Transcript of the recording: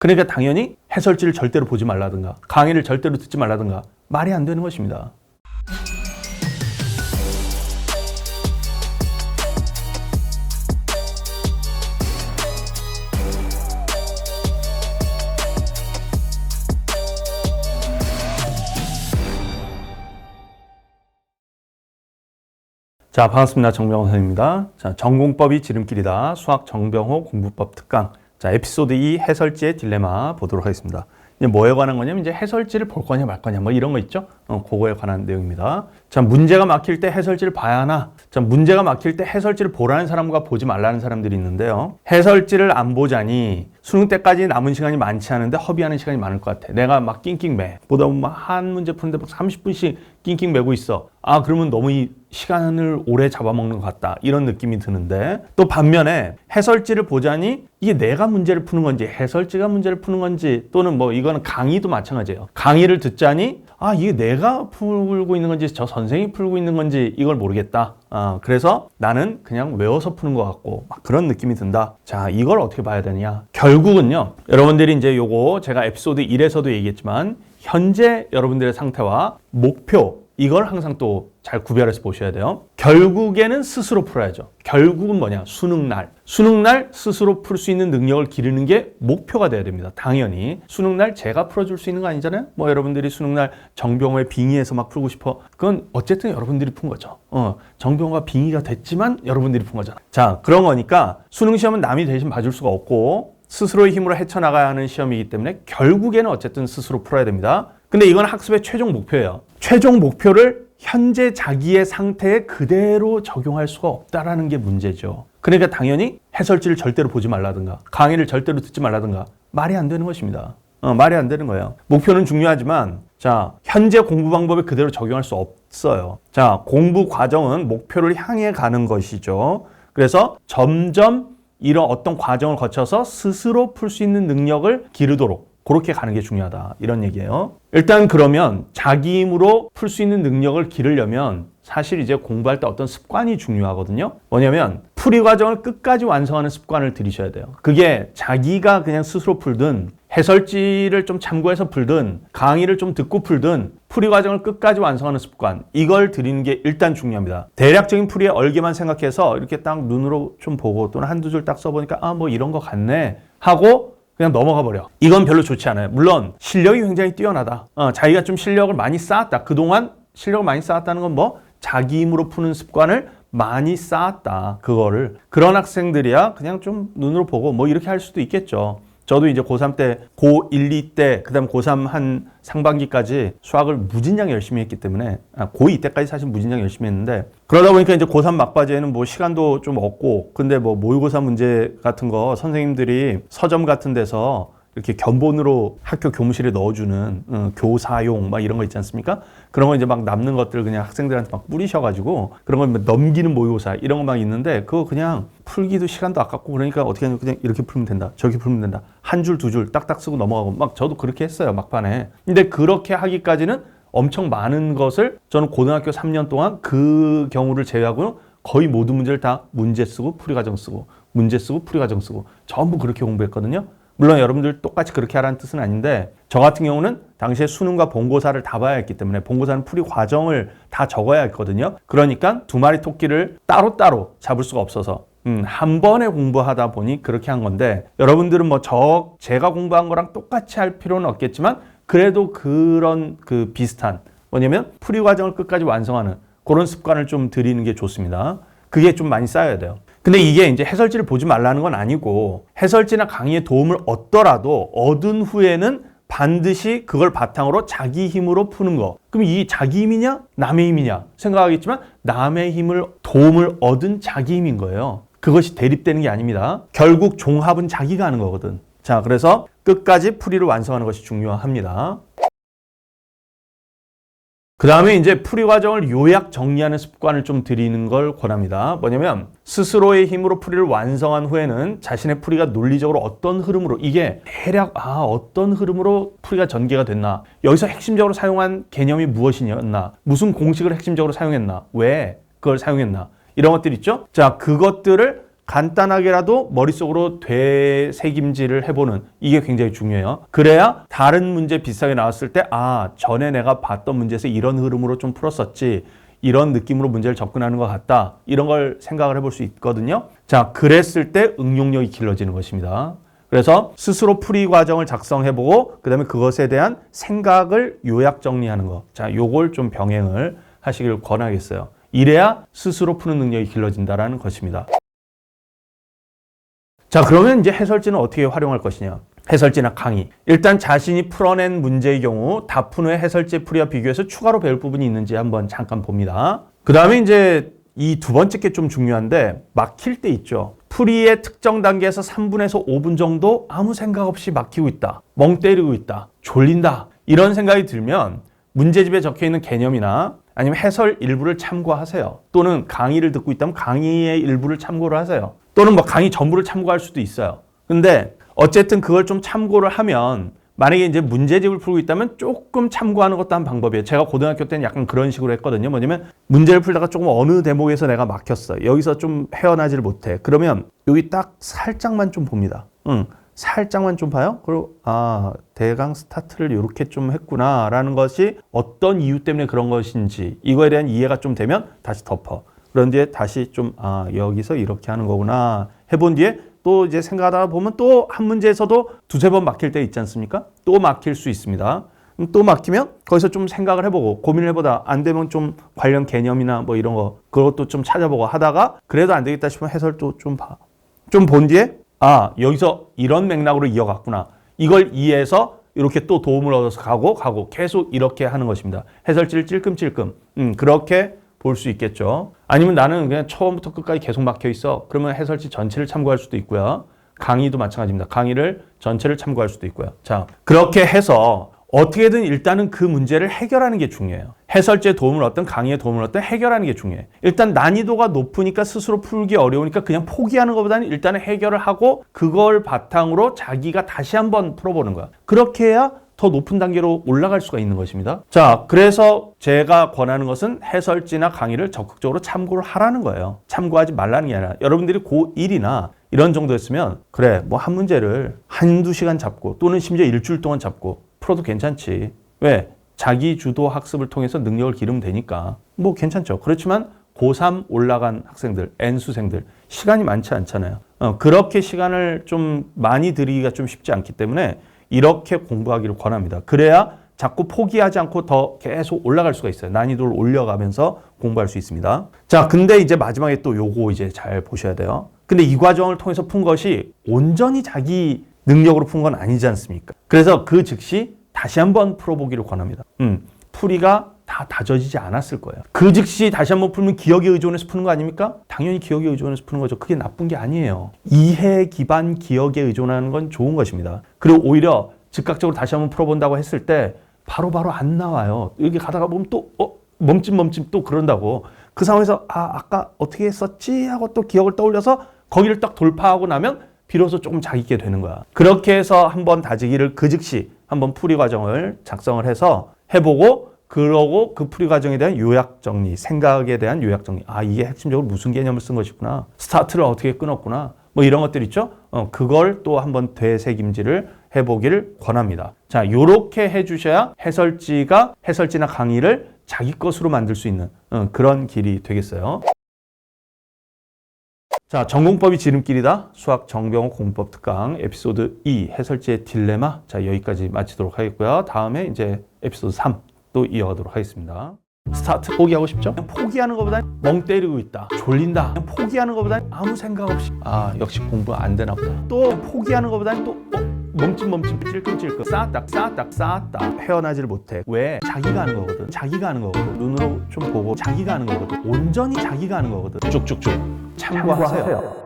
그러니까 당연히 해설지를 절대로 보지 말라든가 강의를 절대로 듣지 말라든가 말이 안 되는 것입니다. 자, 반갑습니다. 정병호 선생님입니다. 자, 전공법이 지름길이다. 수학 정병호 공부법 특강. 자, 에피소드 2 해설지의 딜레마 보도록 하겠습니다. 이제 뭐에 관한 거냐면 이제 해설지를 볼 거냐 말 거냐 뭐 이런 거 있죠? 그거에 관한 내용입니다. 자, 문제가 막힐 때 해설지를 봐야 하나? 자, 문제가 막힐 때 해설지를 보라는 사람과 보지 말라는 사람들이 있는데요. 해설지를 안 보자니 수능 때까지 남은 시간이 많지 않은데 허비하는 시간이 많을 것 같아. 내가 막 낑낑 매. 보다 보면 한 문제 푸는데 막 30분씩 낑낑 매고 있어. 아, 그러면 너무 이 시간을 오래 잡아먹는 것 같다. 이런 느낌이 드는데 또 반면에 해설지를 보자니 이게 내가 문제를 푸는 건지 해설지가 문제를 푸는 건지 또는 뭐 이거는 강의도 마찬가지예요. 강의를 듣자니 아, 이게 내가 풀고 있는 건지 저 선생님이 풀고 있는 건지 이걸 모르겠다. 그래서 나는 그냥 외워서 푸는 것 같고 막 그런 느낌이 든다. 자, 이걸 어떻게 봐야 되느냐. 결국은요. 여러분들이 이제 요거 제가 에피소드 1에서도 얘기했지만 현재 여러분들의 상태와 목표 이걸 항상 또 잘 구별해서 보셔야 돼요. 결국에는 스스로 풀어야죠. 결국은 뭐냐? 수능날. 수능날 스스로 풀 수 있는 능력을 기르는 게 목표가 돼야 됩니다. 당연히. 수능날 제가 풀어줄 수 있는 거 아니잖아요? 뭐 여러분들이 수능날 정병호의 빙의에서 막 풀고 싶어. 그건 어쨌든 여러분들이 푼 거죠. 정병호가 빙의가 됐지만 여러분들이 푼 거잖아. 자, 그런 거니까 수능 시험은 남이 대신 봐줄 수가 없고 스스로의 힘으로 헤쳐나가야 하는 시험이기 때문에 결국에는 어쨌든 스스로 풀어야 됩니다. 근데 이건 학습의 최종 목표예요. 최종 목표를 현재 자기의 상태에 그대로 적용할 수가 없다라는 게 문제죠. 그러니까 당연히 해설지를 절대로 보지 말라든가 강의를 절대로 듣지 말라든가 말이 안 되는 것입니다. 말이 안 되는 거예요. 목표는 중요하지만 자, 현재 공부 방법을 그대로 적용할 수 없어요. 자, 공부 과정은 목표를 향해 가는 것이죠. 그래서 점점 이런 어떤 과정을 거쳐서 스스로 풀 수 있는 능력을 기르도록 그렇게 가는 게 중요하다. 이런 얘기예요. 일단 그러면 자기 힘으로 풀 수 있는 능력을 기르려면 사실 이제 공부할 때 어떤 습관이 중요하거든요. 뭐냐면 풀이 과정을 끝까지 완성하는 습관을 들이셔야 돼요. 그게 자기가 그냥 스스로 풀든 해설지를 좀 참고해서 풀든 강의를 좀 듣고 풀든 풀이 과정을 끝까지 완성하는 습관 이걸 들이는 게 일단 중요합니다. 대략적인 풀이의 얼개만 생각해서 이렇게 딱 눈으로 좀 보고 또는 한두 줄 딱 써보니까 아, 뭐 이런 거 같네 하고 그냥 넘어가 버려. 이건 별로 좋지 않아요. 물론 실력이 굉장히 뛰어나다. 자기가 좀 실력을 많이 쌓았다. 그동안 실력을 많이 쌓았다는 건 뭐 자기 힘으로 푸는 습관을 많이 쌓았다. 그거를 그런 학생들이야 그냥 좀 눈으로 보고 뭐 이렇게 할 수도 있겠죠. 저도 이제 고3 때, 고1, 2 때, 그 다음 고3 한 상반기까지 수학을 무진장 열심히 했기 때문에, 고2 때까지 사실 무진장 열심히 했는데, 그러다 보니까 이제 고3 막바지에는 뭐 시간도 좀 없고, 근데 뭐 모의고사 문제 같은 거 선생님들이 서점 같은 데서 이렇게 견본으로 학교 교무실에 넣어주는 교사용 막 이런 거 있지 않습니까? 그런 거 이제 막 남는 것들 그냥 학생들한테 막 뿌리셔가지고 그런 거 넘기는 모의고사 이런 거 막 있는데 그거 그냥 풀기도 시간도 아깝고 그러니까 어떻게 하냐면 그냥 이렇게 풀면 된다. 저렇게 풀면 된다. 한 줄, 두 줄 딱딱 쓰고 넘어가고 막 저도 그렇게 했어요. 막판에. 근데 그렇게 하기까지는 엄청 많은 것을 저는 고등학교 3년 동안 그 경우를 제외하고는 거의 모든 문제를 다 문제 쓰고 풀이 과정 쓰고 문제 쓰고 풀이 과정 쓰고 전부 그렇게 공부했거든요. 물론 여러분들 똑같이 그렇게 하라는 뜻은 아닌데 저 같은 경우는 당시에 수능과 본고사를 다 봐야 했기 때문에 본고사는 풀이 과정을 다 적어야 했거든요. 그러니까 두 마리 토끼를 따로따로 잡을 수가 없어서 한 번에 공부하다 보니 그렇게 한 건데 여러분들은 뭐 제가 공부한 거랑 똑같이 할 필요는 없겠지만 그래도 그런 그 비슷한 뭐냐면 풀이 과정을 끝까지 완성하는 그런 습관을 좀 들이는 게 좋습니다. 그게 좀 많이 쌓여야 돼요. 근데 이게 이제 해설지를 보지 말라는 건 아니고 해설지나 강의의 도움을 얻더라도 얻은 후에는 반드시 그걸 바탕으로 자기 힘으로 푸는 거. 그럼 이 자기 힘이냐? 남의 힘이냐? 생각하겠지만 남의 힘을 도움을 얻은 자기 힘인 거예요. 그것이 대립되는 게 아닙니다. 결국 종합은 자기가 하는 거거든. 자, 그래서 끝까지 풀이를 완성하는 것이 중요합니다. 그 다음에 이제 풀이 과정을 요약 정리하는 습관을 좀 들이는 걸 권합니다. 뭐냐면 스스로의 힘으로 풀이를 완성한 후에는 자신의 풀이가 논리적으로 어떤 흐름으로 이게 대략 어떤 흐름으로 풀이가 전개가 됐나 여기서 핵심적으로 사용한 개념이 무엇이었나 무슨 공식을 핵심적으로 사용했나 왜 그걸 사용했나 이런 것들 있죠. 자, 그것들을 간단하게라도 머릿속으로 되새김질을 해보는 이게 굉장히 중요해요. 그래야 다른 문제 비슷하게 나왔을 때 전에 내가 봤던 문제에서 이런 흐름으로 좀 풀었었지, 이런 느낌으로 문제를 접근하는 것 같다, 이런 걸 생각을 해볼 수 있거든요. 자, 그랬을 때 응용력이 길러지는 것입니다. 그래서 스스로 풀이 과정을 작성해보고 그 다음에 그것에 대한 생각을 요약 정리하는 거. 자, 요걸 좀 병행을 하시길 권하겠어요. 이래야 스스로 푸는 능력이 길러진다는 것입니다. 자, 그러면 이제 해설지는 어떻게 활용할 것이냐. 해설지나 강의. 일단 자신이 풀어낸 문제의 경우 다 푼 후에 해설지 풀이와 비교해서 추가로 배울 부분이 있는지 한번 잠깐 봅니다. 그 다음에 이제 이 두 번째 게 좀 중요한데, 막힐 때 있죠. 풀이의 특정 단계에서 3분에서 5분 정도 아무 생각 없이 막히고 있다, 멍 때리고 있다, 졸린다, 이런 생각이 들면 문제집에 적혀있는 개념이나 아니면 해설 일부를 참고하세요. 또는 강의를 듣고 있다면 강의의 일부를 참고를 하세요. 또는 뭐 강의 전부를 참고할 수도 있어요. 근데 어쨌든 그걸 좀 참고를 하면, 만약에 이제 문제집을 풀고 있다면 조금 참고하는 것도 한 방법이에요. 제가 고등학교 때는 약간 그런 식으로 했거든요. 뭐냐면 문제를 풀다가 조금 어느 대목에서 내가 막혔어, 여기서 좀 헤어나지를 못해. 그러면 여기 딱 살짝만 좀 봅니다. 살짝만 좀 봐요. 그리고 대강 스타트를 이렇게 좀 했구나라는 것이 어떤 이유 때문에 그런 것인지 이거에 대한 이해가 좀 되면 다시 덮어. 그런 뒤에 다시 좀 여기서 이렇게 하는 거구나 해본 뒤에 또 이제 생각하다 보면 또 한 문제에서도 두세 번 막힐 때 있지 않습니까? 또 막힐 수 있습니다. 또 막히면 거기서 좀 생각을 해보고 고민을 해보다 안 되면 좀 관련 개념이나 뭐 이런 거 그것도 좀 찾아보고 하다가 그래도 안 되겠다 싶으면 해설도 좀 봐. 좀 본 뒤에 여기서 이런 맥락으로 이어갔구나. 이걸 이해해서 이렇게 또 도움을 얻어서 가고 계속 이렇게 하는 것입니다. 해설지를 찔끔찔끔 그렇게 볼 수 있겠죠. 아니면 나는 그냥 처음부터 끝까지 계속 막혀 있어. 그러면 해설지 전체를 참고할 수도 있고요. 강의도 마찬가지입니다. 강의를 전체를 참고할 수도 있고요. 자, 그렇게 해서 어떻게든 일단은 그 문제를 해결하는 게 중요해요. 해설지의 도움을 얻든 강의의 도움을 얻든 해결하는 게 중요해요. 일단 난이도가 높으니까 스스로 풀기 어려우니까 그냥 포기하는 것보다는 일단은 해결을 하고 그걸 바탕으로 자기가 다시 한번 풀어보는 거야. 그렇게 해야 더 높은 단계로 올라갈 수가 있는 것입니다. 자, 그래서 제가 권하는 것은 해설지나 강의를 적극적으로 참고를 하라는 거예요. 참고하지 말라는 게 아니라 여러분들이 고1이나 이런 정도였으면 그래, 뭐 한 문제를 한두 시간 잡고 또는 심지어 일주일 동안 잡고 풀어도 괜찮지. 왜? 자기 주도 학습을 통해서 능력을 기르면 되니까 뭐 괜찮죠. 그렇지만 고3 올라간 학생들, N수생들 시간이 많지 않잖아요. 그렇게 시간을 좀 많이 들이기가 좀 쉽지 않기 때문에 이렇게 공부하기를 권합니다. 그래야 자꾸 포기하지 않고 더 계속 올라갈 수가 있어요. 난이도를 올려가면서 공부할 수 있습니다. 자, 근데 이제 마지막에 또 요거 이제 잘 보셔야 돼요. 근데 이 과정을 통해서 푼 것이 온전히 자기 능력으로 푼 건 아니지 않습니까? 그래서 그 즉시 다시 한번 풀어보기를 권합니다. 풀이가 다 다져지지 않았을 거예요. 그 즉시 다시 한번 풀면 기억에 의존해서 푸는 거 아닙니까? 당연히 기억에 의존해서 푸는 거죠. 그게 나쁜 게 아니에요. 이해 기반 기억에 의존하는 건 좋은 것입니다. 그리고 오히려 즉각적으로 다시 한번 풀어본다고 했을 때 바로바로 안 나와요. 여기 가다가 보면 또 멈칫멈칫 또 그런다고. 그 상황에서 아까 어떻게 했었지? 하고 또 기억을 떠올려서 거기를 딱 돌파하고 나면 비로소 조금 자기게 되는 거야. 그렇게 해서 한번 다지기를 그 즉시 한번 풀이 과정을 작성을 해서 해보고 그러고 그 풀이 과정에 대한 요약 정리, 생각에 대한 요약 정리. 이게 핵심적으로 무슨 개념을 쓴 것이구나. 스타트를 어떻게 끊었구나. 뭐 이런 것들 있죠. 그걸 또 한번 되새김질을 해보기를 권합니다. 자, 요렇게 해주셔야 해설지나 강의를 자기 것으로 만들 수 있는 그런 길이 되겠어요. 자, 전공법이 지름길이다. 수학 정병호 공부법 특강 에피소드 2 해설지의 딜레마. 자, 여기까지 마치도록 하겠고요. 다음에 이제 에피소드 3 또 이어가도록 하겠습니다. 스타트 포기하고 싶죠? 그냥 포기하는 것보다 멍 때리고 있다, 졸린다. 그냥 포기하는 것보다 아무 생각 없이 역시 공부 안 되나 보다. 또 포기하는 것보다 또 멈칫멈칫 찔끔찔끔 쌓았다 헤어나지를 못해. 왜? 자기가 하는 거거든. 눈으로 좀 보고 자기가 하는 거거든. 온전히 자기가 하는 거거든. 쭉쭉쭉 참고하세요.